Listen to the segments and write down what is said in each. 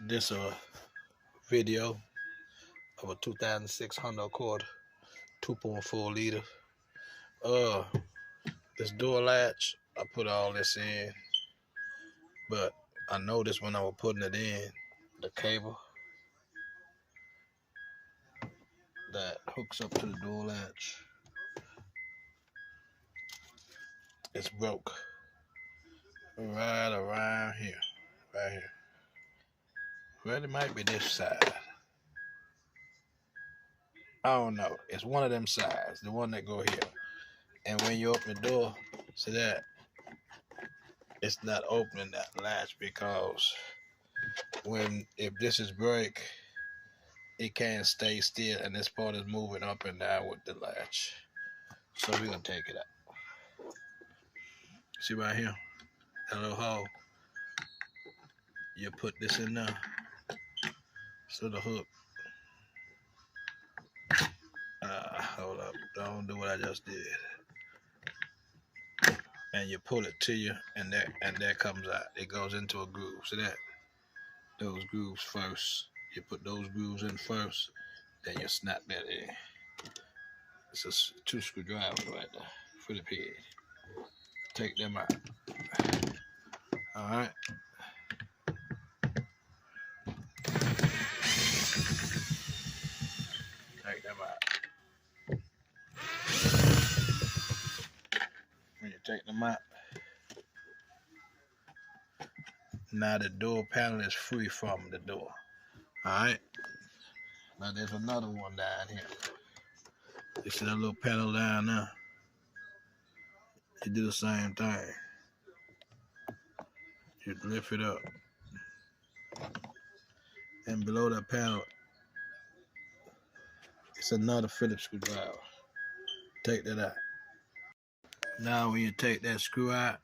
This a video of a 2006 Honda Accord 2.4 liter. This door latch, I put all this in, but I noticed when I was putting it in, the cable that hooks up to the door latch is broke right around here, right here. Well, it might be this side. I don't know. It's one of them sides, the one that go here. And when you open the door, see that? It's not opening that latch because if this is break, it can't stay still, and this part is moving up and down with the latch. So we're gonna take it out. See right here, that little hole. You put this in there, so the hook. Hold up, don't do what I just did. And you pull it to you, and that comes out. It goes into a groove. See that? Those grooves first. You put those grooves in first, then you snap that in. It's a 2 screwdrivers right there for the pig. Take them out. All right. Take them out. When you take them out, now the door panel is free from the door. All right. Now there's another one down here. You see that little panel down there? You do the same thing. You lift it up. And below that panel, it's another Phillips screwdriver. Take that out. Now when you take that screw out,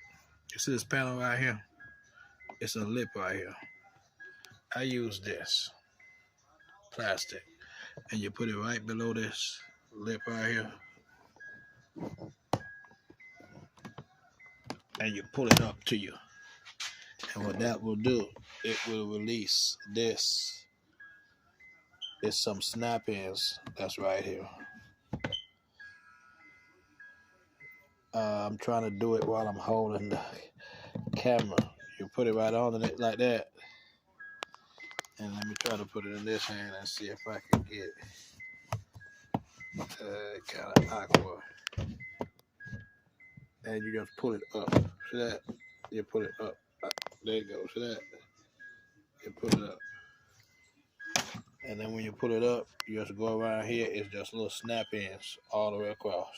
you see this panel right here? It's a lip right here. I use this plastic, and you put it right below this lip right here, and you pull it up to you. And what that will do, it will release this. There's some snap-ins that's right here. I'm trying to do it while I'm holding the camera. You put it right on it like that. And let me try to put it in this hand and see if I can get it kind of awkward. And you just pull it up. See that? You put it up. There you go. See that? You put it up. And then when you put it up, you just go around here. It's just little snap-ins all the way across.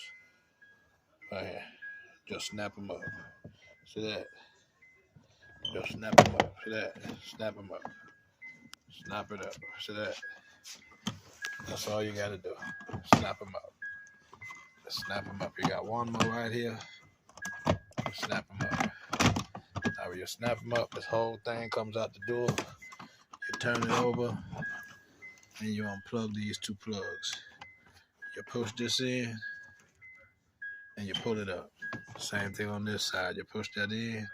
Right here. Just snap them up. See that? Just snap them up. See that? Snap them up. Snap it up. See that? That's all you got to do. Snap them up. Just snap them up. You got one more right here. Snap them up. Now when you snap them up, this whole thing comes out the door. You turn it over, and you unplug these 2 plugs. You push this in, and you pull it up. Same thing on this side. You push that in,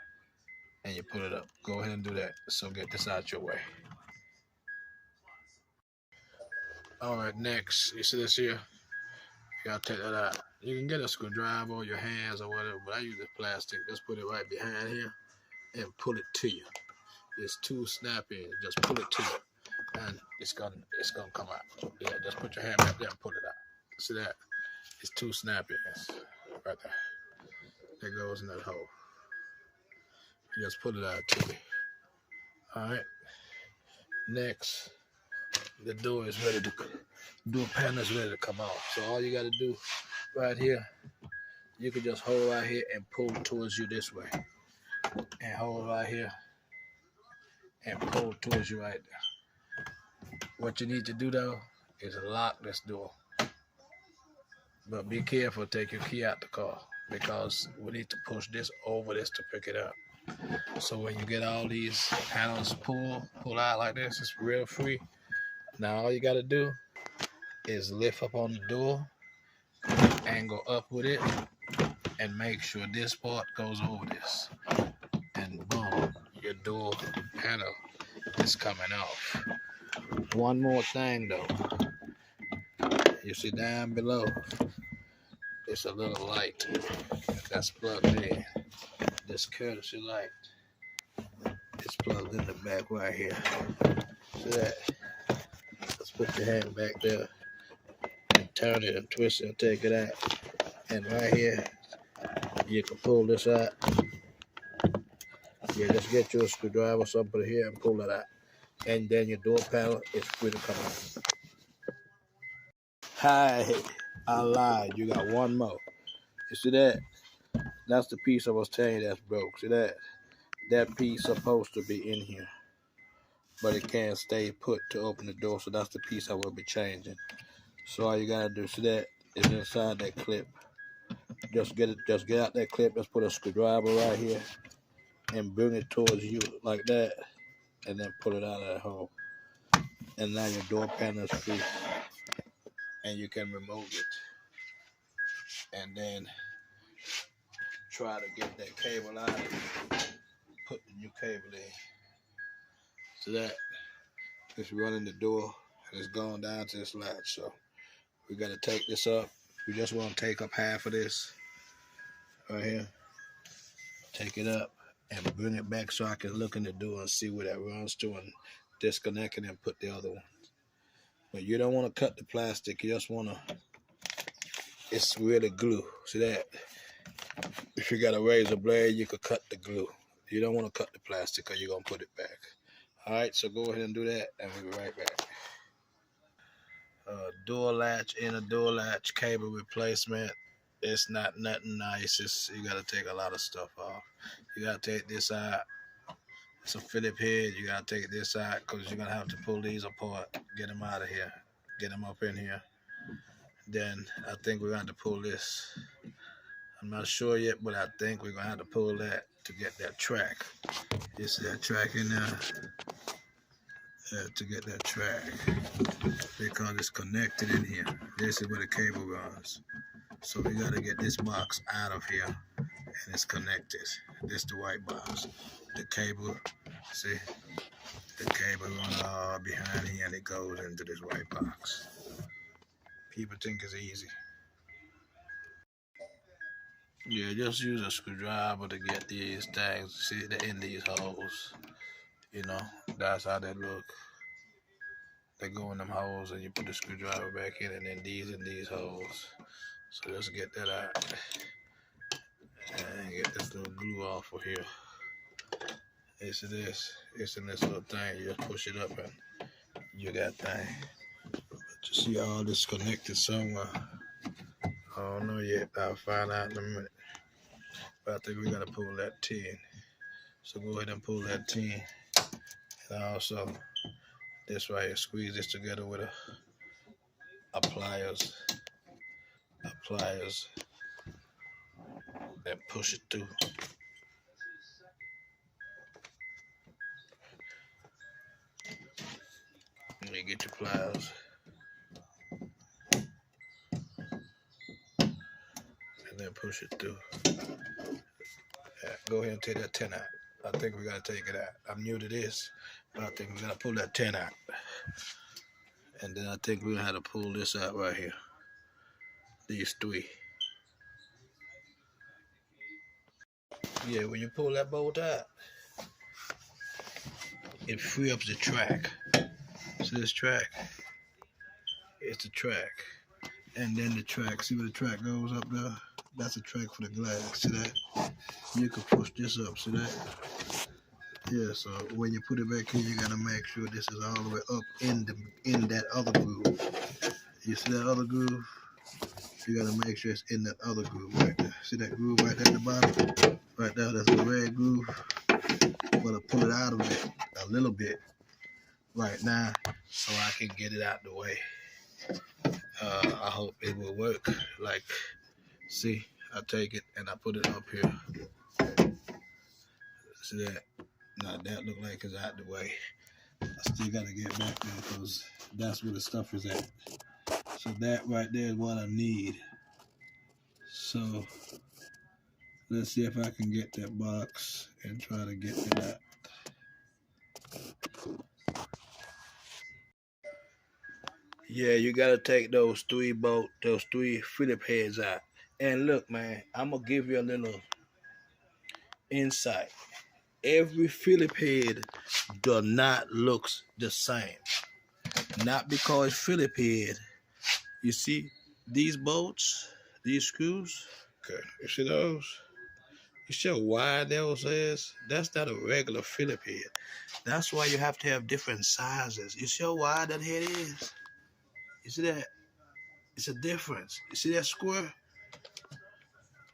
and you pull it up. Go ahead and do that. So get this out your way. All right, next, you see this here? You gotta take that out. You can get a screwdriver or your hands or whatever, but I use the plastic. Just put it right behind here and pull it to you. There's 2 snap-ins. Just pull it to you, and it's gonna come out. Yeah, just put your hand back there and pull it out. See that? It's 2 snap-ins right there. That goes in that hole. You just pull it out to you. All right. Next, the door is ready to. Door panel is ready to come off. So all you got to do right here, you can just hold right here and pull towards you this way, and hold right here and pull towards you right there. What you need to do though is lock this door, but be careful. Take your key out the car because we need to push this over this to pick it up. So when you get all these panels pull out like this, it's real free. Now all you got to do is lift up on the door and go up with it and make sure this part goes over this, and boom, your door panel it's coming off. One more thing though, you see down below, it's a little light that's plugged in. This courtesy light is plugged in the back right here. See that? Let's put your hand back there and turn it and twist it and take it out. And right here, you can pull this out. Yeah, just get your screwdriver, something, put it here and pull it out. And then your door panel is free to come out. Hi, I lied. You got one more. You see that? That's the piece I was telling you that's broke. See that? That piece supposed to be in here, but it can't stay put to open the door. So that's the piece I will be changing. So all you gotta do, see that, is inside that clip. Just get out that clip. Just put a screwdriver right here and bring it towards you like that, and then pull it out of that hole. And now your door panel is free, and you can remove it. And then try to get that cable out and put the new cable in. So that it's running the door and it's going down to this latch. So we got to take this up. We just want to take up half of this right here. Take it up and bring it back so I can look in the door and see where that runs to and disconnect it and put the other one. But you don't want to cut the plastic. You just want to, it's really glue. See that? If you got a razor blade, you could cut the glue. You don't want to cut the plastic or you're going to put it back. All right, so go ahead and do that, and we'll be right back. Door latch, inner door latch, cable replacement. It's not nothing nice. You got to take a lot of stuff off. You got to take this out. It's a Phillip head. You got to take this out because you're going to have to pull these apart. Get them out of here. Get them up in here. Then I think we're going to have to pull this. I'm not sure yet, but I think we're going to have to pull that to get that track. You see that track in there? To get that track. Because it's connected in here. This is where the cable runs. So we got to get this box out of here. And it's connected. This is the white box. The cable, see? The cable runs all behind here and it goes into this white box. People think it's easy. Yeah, just use a screwdriver to get these things. See, they're in these holes. You know, that's how they look. They go in them holes and you put the screwdriver back in and then these in these holes. So just get that out. And get this little glue off of here. It's in this little thing. You just push it up and you got thing. But you see all this connected somewhere. I don't know yet. I'll find out in a minute. But I think we gotta pull that 10. So go ahead and pull that 10. And also this right here, squeeze this together with a pliers. And push it through. And you get your pliers. And then push it through. Yeah, go ahead and take that 10 out. I think we gotta take it out. I'm new to this, but I think we gotta pull that 10 out. And then I think we're gonna have to pull this out right here. These 3. Yeah, when you pull that bolt out, it frees up the track. So this track, it's the track. And then the track, see where the track goes up there? That's the track for the glass, see that? You can push this up, see that? Yeah, so when you put it back here, you gotta make sure this is all the way up in that other groove. You see that other groove? You gotta make sure it's in that other groove right there. See that groove right there at the bottom? Right there, that's the red groove. I'm gonna pull it out of it a little bit right now so I can get it out the way. I hope it will work. Like, see, I take it and I put it up here. See that? Now that look like it's out the way. I still gotta get back there because that's where the stuff is at. So that right there is what I need. So let's see if I can get that box and try to get it out. Yeah, you gotta take those three Phillip heads out. And look, man, I'm gonna give you a little insight. Every Phillip head does not look the same. Not because Phillip head. You see these bolts, these screws. Okay, you see those? You see how wide those is? That's not a regular Phillip head. That's why you have to have different sizes. You see how wide that head is? You see that? It's a difference. You see that square?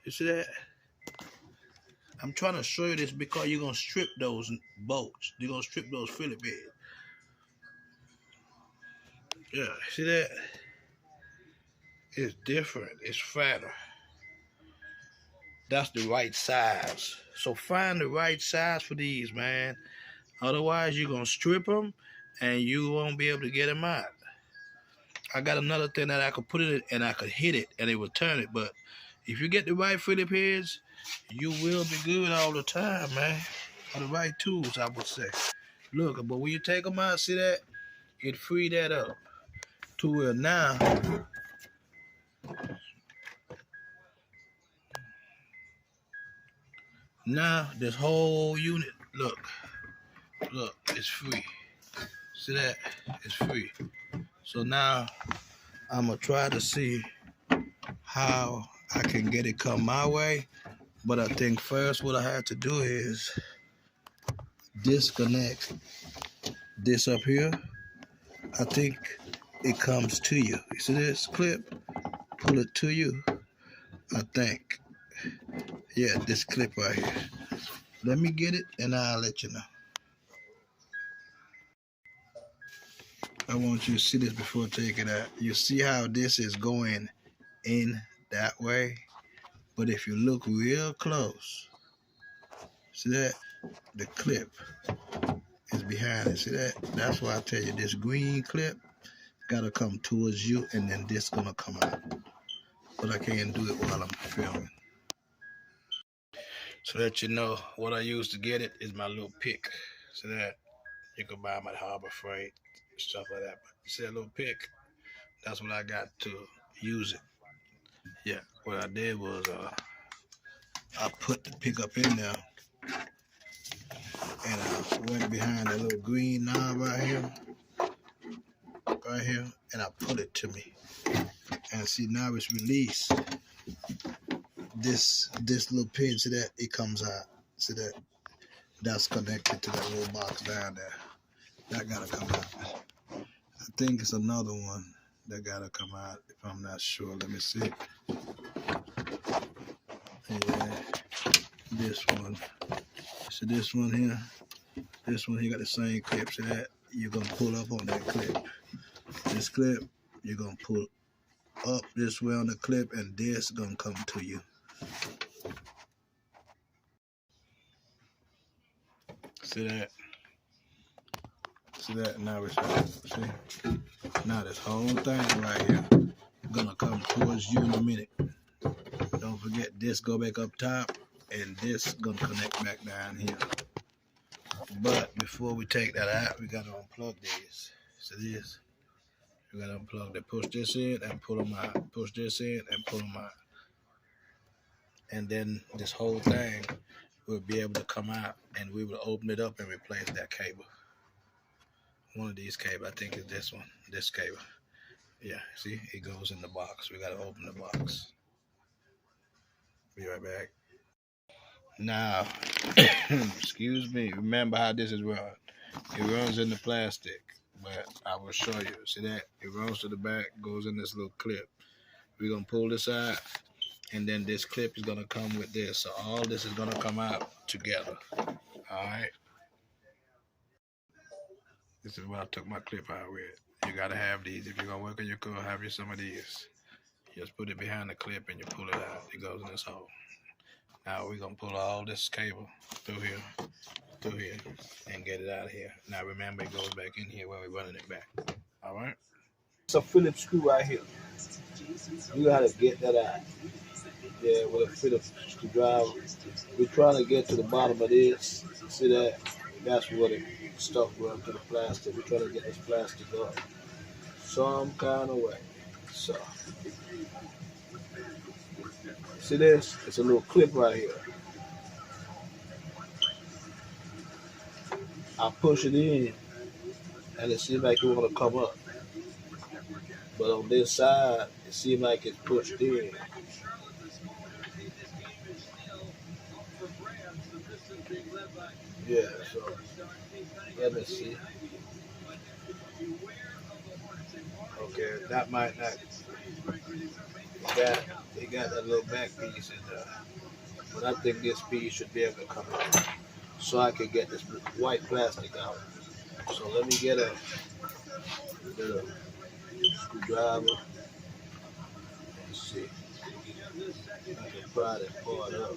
You see that? I'm trying to show you this because you're going to strip those bolts. You're going to strip those Phillip heads. Yeah, see that? It's different. It's fatter. That's the right size. So find the right size for these, man. Otherwise, you're going to strip them and you won't be able to get them out. I got another thing that I could put it in and I could hit it and it would turn it. But if you get the right Phillip heads, you will be good all the time, man. Or the right tools, I would say. Look, but when you take them out, see that? It free that up to where now this whole unit, look, it's free. See that? It's free. So now I'm gonna try to see how I can get it come my way. But I think first what I have to do is disconnect this up here. I think it comes to you. You see this clip? Pull it to you. I think. Yeah, this clip right here. Let me get it and I'll let you know. I want you to see this before taking it out. You see how this is going in that way? But if you look real close, see that? The clip is behind it. See that? That's why I tell you this green clip gotta come towards you and then this gonna come out. But I can't do it while I'm filming. So that you know what I use to get it is my little pick. See that? You can buy them at Harbor Freight, stuff like that. But you see that little pick? That's what I got to use it. Yeah, what I did was I put the pick up in there and I went behind that little green knob right here, and I put it to me. And see now it's released. This little pin, see that? It comes out. See that? That's connected to that little box down there. That gotta come out. I think it's another one that gotta come out. If I'm not sure, let me see. Yeah, this one. See this one here? This one here got the same clip. See that? You're gonna pull up on that clip. This clip, you're gonna pull up this way on the clip, and this gonna come to you. See that? See that? Now it's see. Now this whole thing right here gonna come towards you in a minute. Don't forget this go back up top, and this gonna connect back down here. But before we take that out, we gotta unplug these. See this? We gotta unplug it. Push this in and pull them out. Push this in and pull them out. And then this whole thing will be able to come out, and we will open it up and replace that cable. One of these cables, I think it's this one, this cable. Yeah, see, it goes in the box. We gotta open the box. Be right back. Now, excuse me, remember how this is run. It runs in the plastic, but I will show you. See that? It runs to the back, goes in this little clip. We're gonna pull this out, and then this clip is gonna come with this. So all this is gonna come out together. All right. This is what I took my clip out with. You gotta have these. If you're gonna work on your car, have you some of these. Just put it behind the clip and you pull it out. It goes in this hole. Now we're gonna pull all this cable through here, and get it out of here. Now remember, it goes back in here when we're running it back. All right. It's a Phillips screw right here. You gotta get that out. Yeah, with a Phillips screwdriver. We're trying to get to the bottom of this. See that? That's what it stuck with to the plastic. We're trying to get this plastic up. some kind of way. So, see this? It's a little clip right here. I push it in, and it seems like it want to come up. But on this side, it seems like it's pushed in. Yeah, so let me see. Okay, that might not. It got that little back piece in there. But I think this piece should be able to come out. So I can get this white plastic out. So let me get a screwdriver. Let's see. I can pry that part up.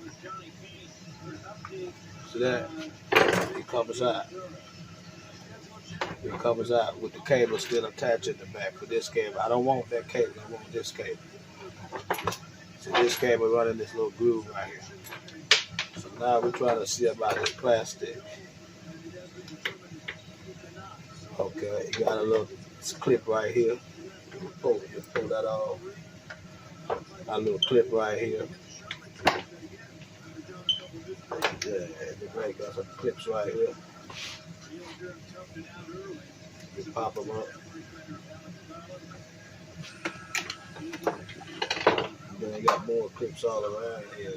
See that? It comes out. It comes out with the cable still attached in the back for this cable. I don't want that cable. I want this cable. So this cable running this little groove right here. So now we're trying to see about this plastic. Okay, you got a little clip right here. You pull that off. Got a little clip right here. Yeah, the got some clips right here. You pop them up. And then they got more clips all around here.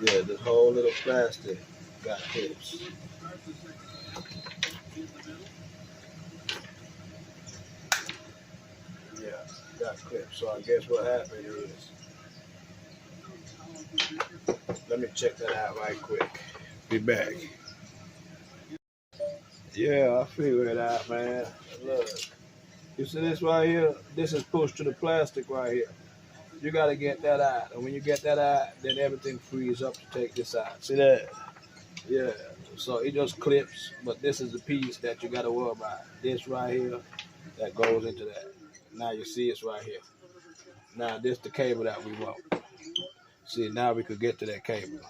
Yeah, this whole little plastic got clips. Yeah, got clips. So I guess what happened is, let me check that out right quick. Be back. Yeah, I figured it out, man. Look, you see this right here? This is pushed to the plastic right here. You got to get that out. And when you get that out, then everything frees up to take this out. See that? Yeah. So it just clips, but this is the piece that you got to worry about. This right here that goes into that. Now you see it's right here. Now this the cable that we want. See, now we could get to that cable.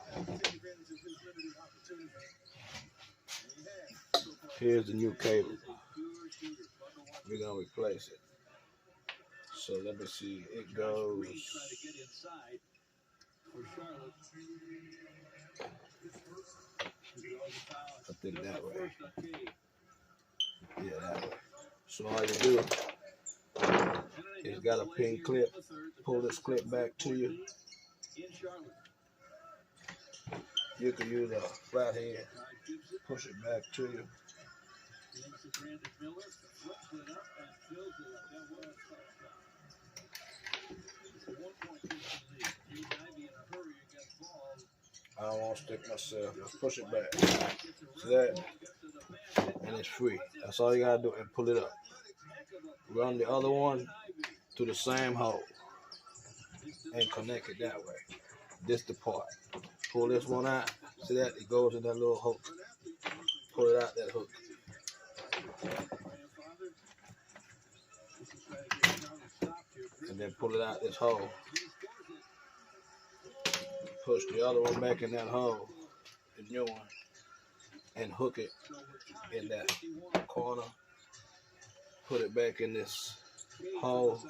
Here's the new cable. We're going to replace it. So let me see. It goes. I think that way. Yeah, that way. So all you do is got a pin clip. Pull this clip back to you. You can use a flathead. Push it back to you. I don't want to stick myself. Just push it back. See that? And it's free. That's all you gotta do, and pull it up. Run the other one to the same hole and connect it that way. This the part. Pull this one out. See that? It goes in that little hook. Pull it out that hook. And then pull it out this hole. Push the other one back in that hole, the new one, and hook it in that corner. Put it back in this hole,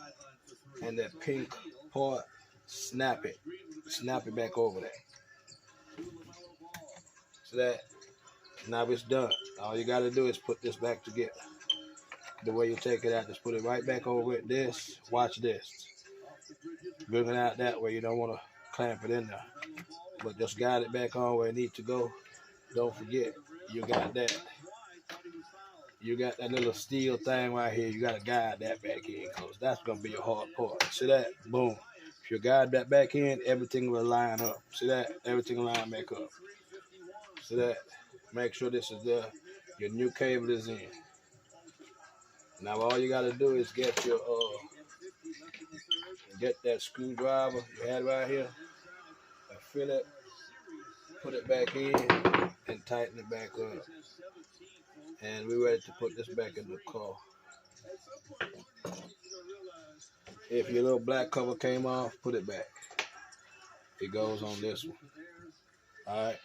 and that pink part, snap it back over there. So that, now it's done. All you gotta do is put this back together. The way you take it out, just put it right back over it. This, watch this. Bring it out that way. You don't want to clamp it in there, but just guide it back on where it needs to go. Don't forget, you got that. You got that little steel thing right here. You got to guide that back in, because that's going to be your hard part. See that? Boom. If you guide that back in, everything will line up. See that? Everything will line back up. See that? Make sure this is there. Your new cable is in. Now all you got to do is get that screwdriver you had right here, and fill it, put it back in, and tighten it back up. And we're ready to put this back in the car. If your little black cover came off, put it back. It goes on this one. Alright.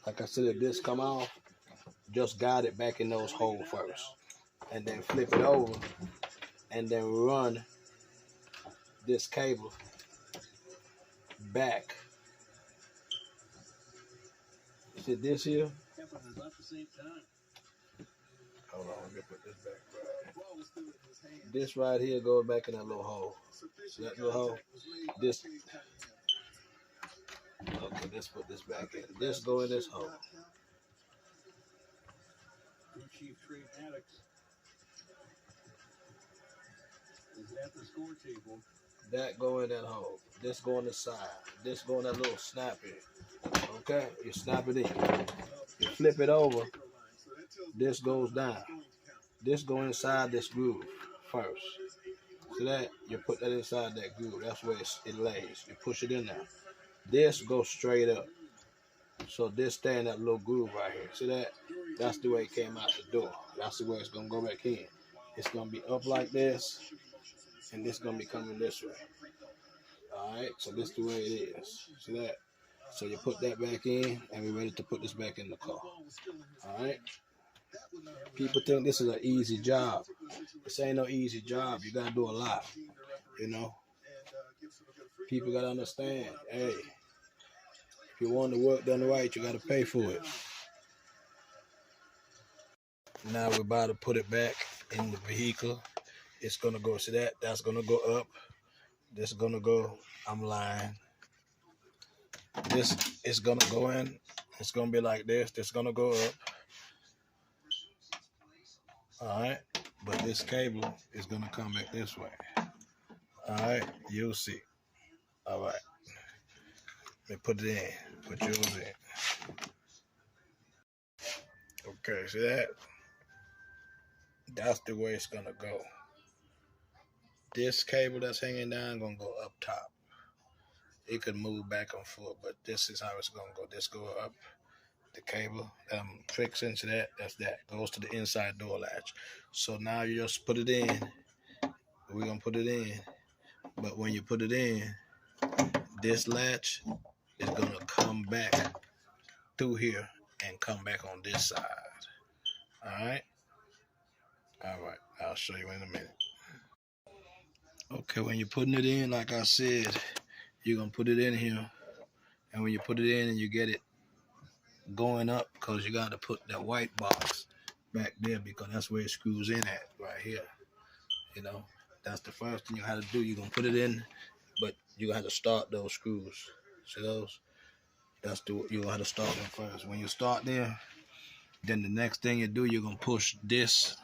Like I said, if this come off, just guide it back in those holes first, and then flip it over, and then run this cable back. See this here? Hold on, let me put this back right. This right here goes back in that little hole. See that little hole? This. Okay, let's put this back in. This go in this hole. That go in that hole. This go on the side. This go in that little snap here. Okay, you snap it in. You flip it over. This goes down. This go inside this groove first. So that you put that inside that groove. That's where it lays. You push it in there. This goes straight up. So this stay in that little groove right here. See that? That's the way it came out the door. That's the way it's gonna go back in. It's gonna be up like this, and this gonna be coming this way. Alright, so this is the way it is. See that? So you put that back in, and we're ready to put this back in the car. Alright? People think this is an easy job. This ain't no easy job. You gotta do a lot. You know? People gotta understand, hey, if you want the work done right, you gotta pay for it. Now we're about to put it back in the vehicle. It's gonna go, see that? That's gonna go up. This is gonna go, I'm lying. This is gonna go in. It's gonna be like this. This is gonna go up. Alright, but this cable is gonna come back this way. Alright, you'll see. Alright, let me put it in. Put yours in. Okay, see that? That's the way it's gonna go. This cable that's hanging down gonna go up top. It could move back and forth, but this is how it's gonna go. This go up. The cable that I'm fixing to that, that's that. Goes to the inside door latch. So now you just put it in. We're gonna put it in. But when you put it in, this latch is gonna come back through here and come back on this side. Alright? Alright, I'll show you in a minute. Okay, when you're putting it in, like I said, you're gonna put it in here. And when you put it in and you get it going up, because you got to put that white box back there, because that's where it screws in at, right here. You know, that's the first thing you have to do. You're going to put it in, but you have to start those screws. See those? That's the, you have to start them first. When you start there, then the next thing you do, you're going to push this.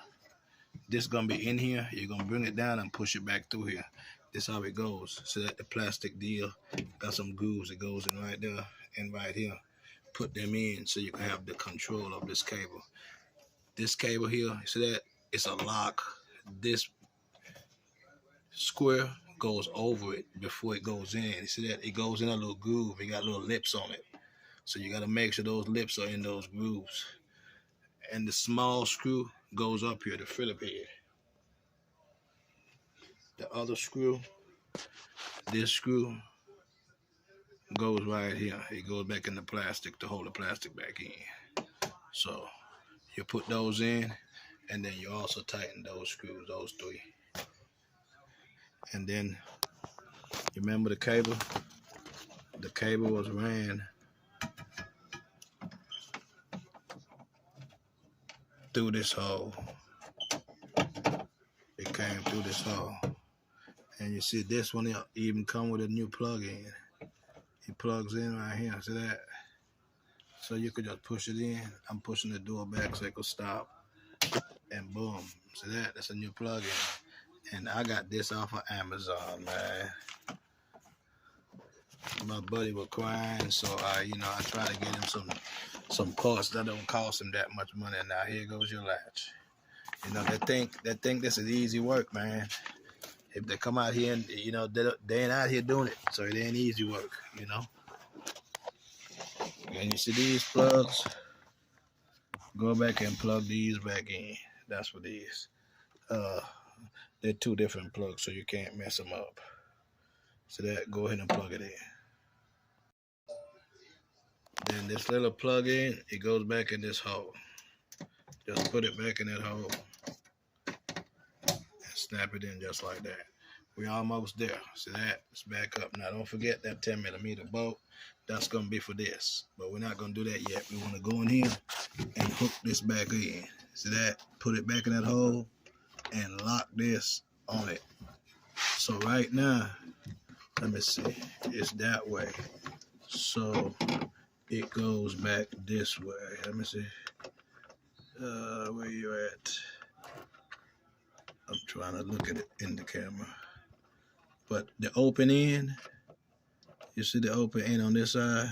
This is going to be in here. You're going to bring it down and push it back through here. This is how it goes. So that the plastic deal got some grooves. It goes in right there and right here. Put them in so you can have the control of this cable. This cable here, you see that? It's a lock. This square goes over it before it goes in. You see that? It goes in a little groove. It got little lips on it. So you got to make sure those lips are in those grooves. And the small screw goes up here, the Phillip head. The other screw, this screw, goes right here. It goes back in the plastic to hold the plastic back in. So you put those in, and then you also tighten those screws, those three. And then you remember the cable? The cable was ran through this hole. It came through this hole. And you see this one even come with a new plug-in. It plugs in right here, see that? So you could just push it in. I'm pushing the door back so it could stop. And boom, see that? That's a new plug-in. And I got this off of Amazon, man. My buddy was crying, so I try to get him some parts that don't cost him that much money. And now here goes your latch. You know, they think this is easy work, man. If they come out here and, they ain't out here doing it, so it ain't easy work, you know. And you see these plugs, go back and plug these back in. That's what these. They're two different plugs, so you can't mess them up. So that, go ahead and plug it in. Then this little plug in, it goes back in this hole. Just put it back in that hole and snap it in just like that. We're almost there. See that? It's back up. Now don't forget that 10mm bolt. That's gonna be for this, but we're not gonna do that yet. We want to go in here and hook this back in. See that? Put it back in that hole and lock this on it. So right now, let me see. It's that way. So it goes back this way. Let me see. Where you at? I'm trying to look at it in the camera. But the open end, you see the open end on this side?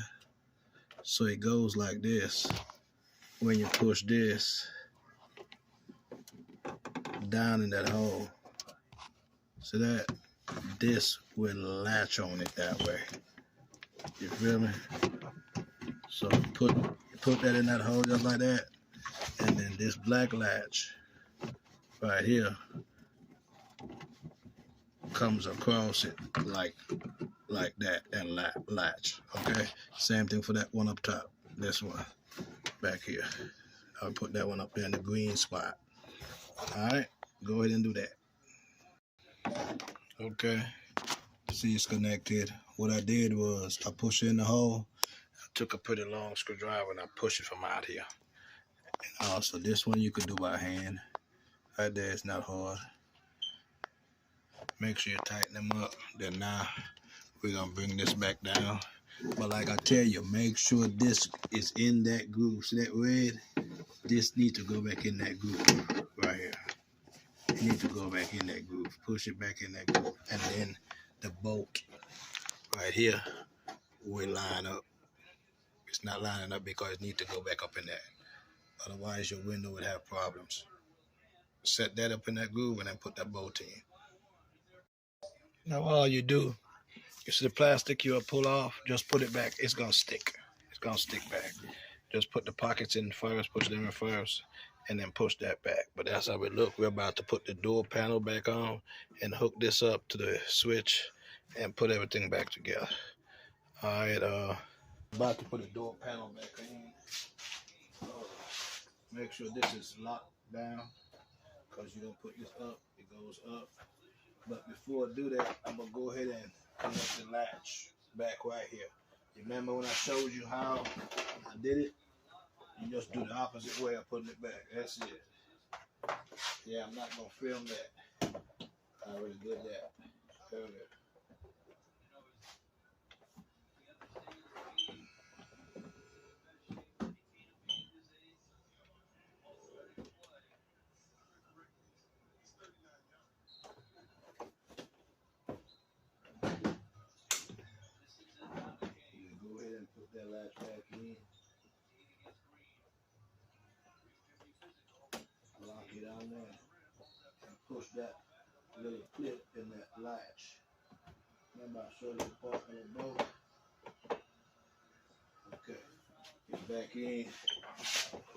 So it goes like this. When you push this down in that hole, see that? This will latch on it that way. You feel me? So put that in that hole just like that, and then this black latch right here comes across it like that and latch. Okay, same thing for that one up top. This one back here, I'll put that one up there in the green spot. All right, go ahead and do that. Okay, see it's connected. What I did was I pushed it in the hole. I took a pretty long screwdriver and I pushed it from out here. And also this one you could do by hand. Right there, it's not hard. Make sure you tighten them up. Then now we're gonna bring this back down. But like I tell you, make sure this is in that groove. See that red? This needs to go back in that groove right here. You need to go back in that groove. Push it back in that groove. And then the bolt right here will line up. It's not lining up because it needs to go back up in there. Otherwise your window would have problems. Set that up in that groove and then put that bolt in. Now all you do, you see the plastic you'll pull off, just put it back. It's gonna stick. It's gonna stick back. Just put the pockets in first, push them in first, and then push that back. But that's how it look. We're about to put the door panel back on and hook this up to the switch and put everything back together. All right, about to put the door panel back in. Make sure this is locked down because you're gonna put this up, it goes up. But before I do that, I'm gonna go ahead and connect the latch back right here. You remember when I showed you how I did it? You just do the opposite way of putting it back. That's it. Yeah, I'm not gonna film that. I already did that earlier. You go ahead and put that latch back in. Lock it on there. And push that little clip in that latch. Remember I showed you the part of the bolt? Okay. Get back in.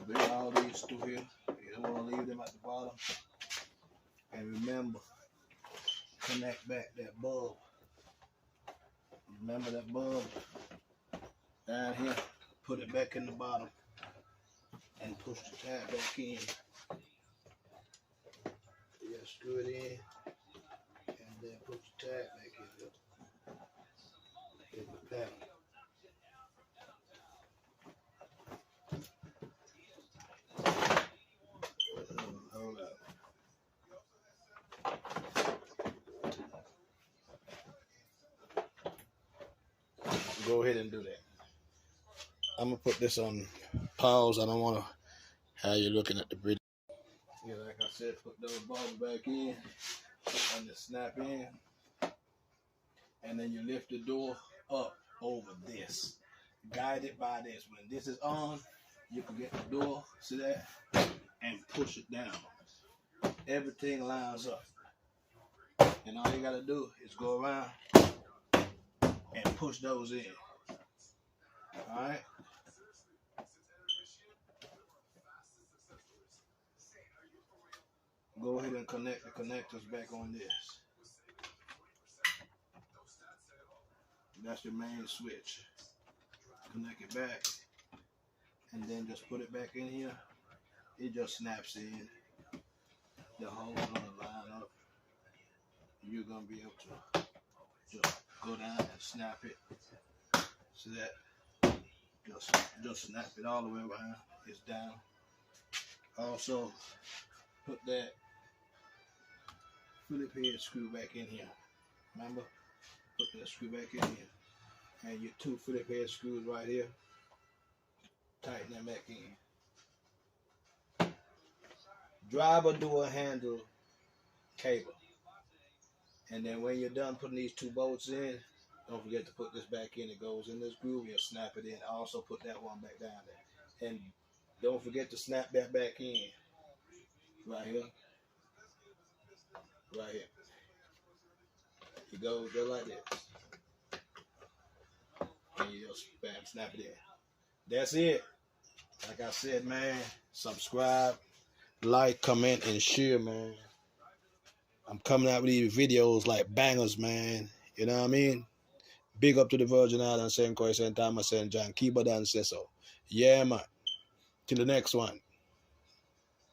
Bring all these through here. You don't want to leave them at the bottom. And remember, connect back that bulb. Remember that bulb? Down here, put it back in the bottom. And push the tab back in. You gotta screw it in. And then put the tab back in the panel. Hold up. Go ahead and do that. I'm gonna put this on pause. I don't want to have you looking at the video. Yeah, like I said, put those bulbs back in and the snap in, and then you lift the door up over this, guided by this. When this is on, you can get the door, see that, and push it down. Everything lines up, and all you gotta do is go around and push those in. All right. Go ahead and connect the connectors back on this. That's your main switch. Connect it back, and then just put it back in here it just snaps in. The hole's gonna line up. You're gonna be able to just go down and snap it. So that just snap it all the way around. It's down. Also put that Phillips head screw back in here. Remember? Put that screw back in here. And your 2 Phillips head screws right here. Tighten them back in. Driver door handle cable. And then when you're done putting these 2 bolts in, don't forget to put this back in. It goes in this groove. You'll snap it in. Also put that one back down there. And don't forget to snap that back in. Right here. Right here. It goes just like this. And you just bam, snap it in. That's it. Like I said, man, subscribe, like, comment, and share, man. I'm coming out with these videos like bangers, man. You know what I mean? Big up to the Virgin Islands, St. Croix, St. Thomas, St. John. Keep it and say so. Yeah, man. Till the next one.